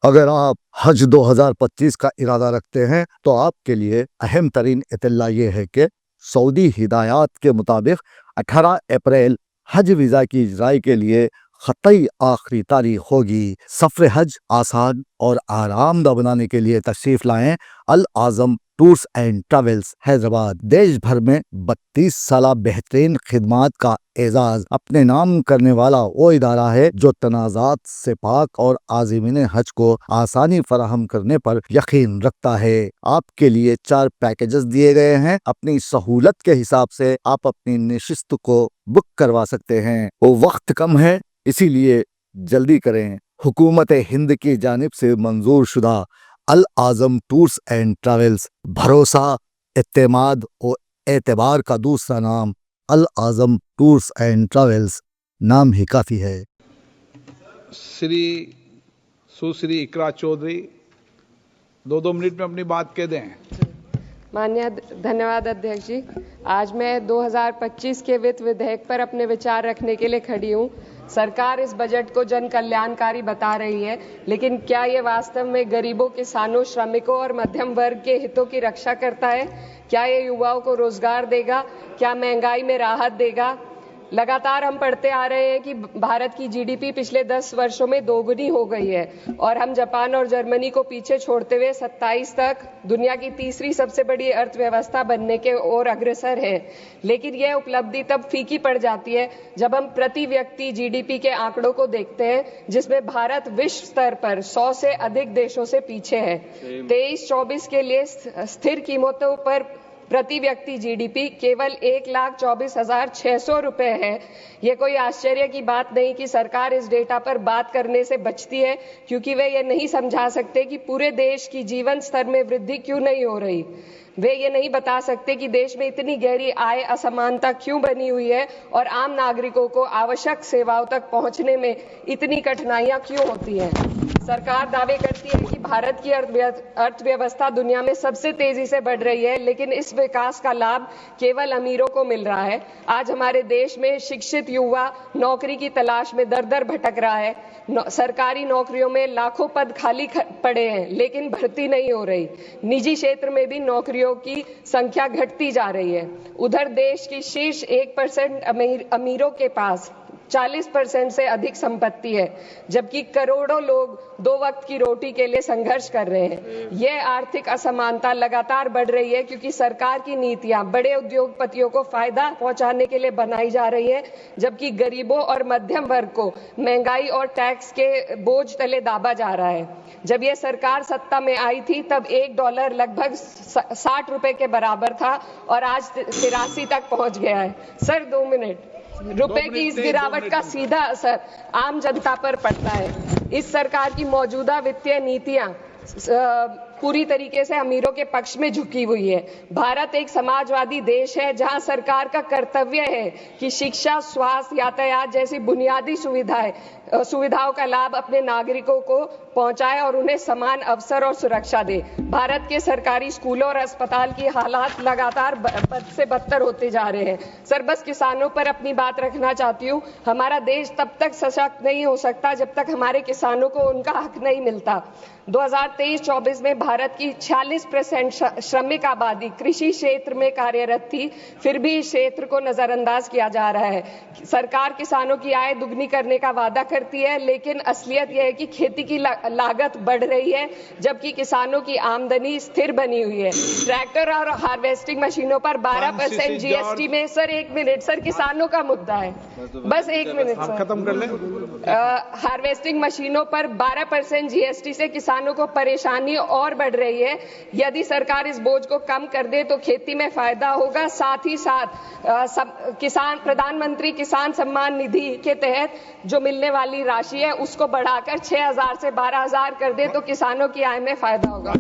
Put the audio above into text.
अगर आप हज 2025 का इरादा रखते हैं तो आपके लिए अहम तरीन इत्तला ये है कि सऊदी हिदायत के मुताबिक 18 अप्रैल हज वीज़ा की इजराई के लिए ख़तई आखिरी तारीख होगी। सफ़र हज आसान और आरामदा बनाने के लिए तशरीफ़ लाएं अल आज़म टूर्स एंड ट्रैवल्स हैदराबाद। देश भर में 32 साल बेहतरीन खिदमात का एजाज अपने नाम करने वाला वो इदारा है जो तनाज़ात से पाक और आज़मीन हज को आसानी फराहम करने पर यकीन रखता है। आपके लिए 4 पैकेजेस दिए गए हैं। अपनी सहूलत के हिसाब से आप अपनी नशिस्त को बुक करवा सकते हैं। वो वक्त कम है, इसीलिए जल्दी करें। हुकूमत हिंद की जानिब से मंजूर शुदा अल आज़म टूर्स एंड ट्रैवल्स, भरोसा, इत्तेमाद और एतबार का दूसरा नाम अल आज़म टूर्स एंड ट्रैवल्स, नाम ही काफ़ी है। श्री सुश्री इकरा चौधरी 2 मिनट में अपनी बात कह दें। माननीय धन्यवाद अध्यक्ष जी। आज मैं 2025 के वित्त विधेयक पर अपने विचार रखने के लिए खड़ी हूँ। सरकार इस बजट को जन कल्याणकारी बता रही है, लेकिन क्या ये वास्तव में गरीबों, किसानों, श्रमिकों और मध्यम वर्ग के हितों की रक्षा करता है? क्या ये युवाओं को रोजगार देगा? क्या महंगाई में राहत देगा? लगातार हम पढ़ते आ रहे हैं कि भारत की जीडीपी पिछले 10 वर्षों में दोगुनी हो गई है और हम जापान और जर्मनी को पीछे छोड़ते हुए 27 तक दुनिया की तीसरी सबसे बड़ी अर्थव्यवस्था बनने के ओर अग्रसर है। लेकिन यह उपलब्धि तब फीकी पड़ जाती है जब हम प्रति व्यक्ति जीडीपी के आंकड़ों को देखते हैं, जिसमें भारत विश्व स्तर पर 100 से अधिक देशों से पीछे है। 23-24 के लिए स्थिर कीमतों पर प्रति व्यक्ति जीडीपी केवल 1,24,600 रुपए है। ये कोई आश्चर्य की बात नहीं कि सरकार इस डेटा पर बात करने से बचती है, क्योंकि वे ये नहीं समझा सकते कि पूरे देश की जीवन स्तर में वृद्धि क्यों नहीं हो रही। वे ये नहीं बता सकते कि देश में इतनी गहरी आय असमानता क्यों बनी हुई है और आम नागरिकों को आवश्यक सेवाओं तक पहुंचने में इतनी कठिनाइयां क्यों होती हैं। सरकार दावे करती है कि भारत की अर्थव्यवस्था दुनिया में सबसे तेजी से बढ़ रही है, लेकिन इस विकास का लाभ केवल अमीरों को मिल रहा है। आज हमारे देश में शिक्षित युवा नौकरी की तलाश में दर दर भटक रहा है। सरकारी नौकरियों में लाखों पद खाली पड़े हैं, लेकिन भर्ती नहीं हो रही। निजी क्षेत्र में भी नौकरियों की संख्या घटती जा रही है। उधर देश की शीर्ष 1% अमीरों के पास 40% से अधिक संपत्ति है, जबकि करोड़ों लोग 2 वक्त की रोटी के लिए संघर्ष कर रहे हैं। यह आर्थिक असमानता लगातार बढ़ रही है क्योंकि सरकार की नीतियां बड़े उद्योगपतियों को फायदा पहुंचाने के लिए बनाई जा रही है, जबकि गरीबों और मध्यम वर्ग को महंगाई और टैक्स के बोझ तले दाबा जा रहा है। जब यह सरकार सत्ता में आई थी तब $1 लगभग 60 रुपए के बराबर था और आज 83 तक पहुंच गया है। Sir 2 minute. रुपए की इस गिरावट का सीधा असर आम जनता पर पड़ता है। इस सरकार की मौजूदा वित्तीय नीतियां पूरी तरीके से अमीरों के पक्ष में झुकी हुई है। भारत एक समाजवादी देश है जहां सरकार का कर्तव्य है कि शिक्षा, स्वास्थ्य, यातायात जैसी बुनियादी सुविधाओं का लाभ अपने नागरिकों को पहुंचाए और उन्हें समान अवसर और सुरक्षा दे। भारत के सरकारी स्कूलों और अस्पताल की हालात लगातार बद से बदतर होते जा रहे हैं। सर बस किसानों पर अपनी बात रखना चाहती हूँ। हमारा देश तब तक सशक्त नहीं हो सकता जब तक हमारे किसानों को उनका हक नहीं मिलता। 2023-24 में भारत की 46% श्रमिक आबादी कृषि क्षेत्र में कार्यरत थी, फिर भी इस क्षेत्र को नजरअंदाज किया जा रहा है। सरकार किसानों की आय दुगनी करने का वादा करती है, लेकिन असलियत यह है कि खेती की लागत बढ़ रही है, जबकि किसानों की आमदनी स्थिर बनी हुई है। ट्रैक्टर और हार्वेस्टिंग मशीनों पर 12% जीएसटी में। सर 1 मिनट, सर किसानों का मुद्दा है, बस 1 मिनट सर, खत्म कर लें। हार्वेस्टिंग मशीनों पर 12% जीएसटी से किसानों को परेशानी और बढ़ रही है। यदि सरकार इस बोझ को कम कर दे तो खेती में फायदा होगा। साथ ही साथ प्रधानमंत्री किसान सम्मान निधि के तहत जो मिलने वाली राशि है उसको बढ़ाकर 6,000 से 12,000 कर दे तो किसानों की आय में फायदा होगा।